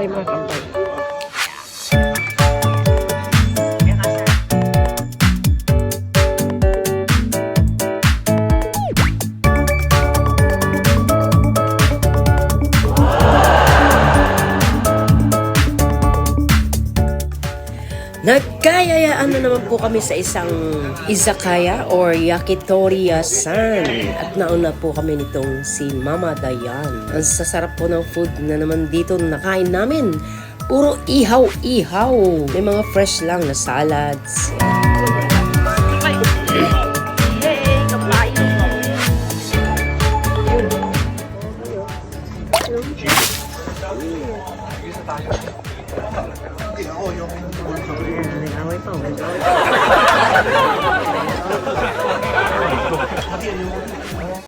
kayo mga kampay. Nagkayayaan na naman po kami sa isang izakaya or yakitori-san. At nauna po kami nitong si Mama Dayan. Ang sasarap po ng food na naman dito nakain namin. Puro ihaw-ihaw. May mga fresh lang na salads.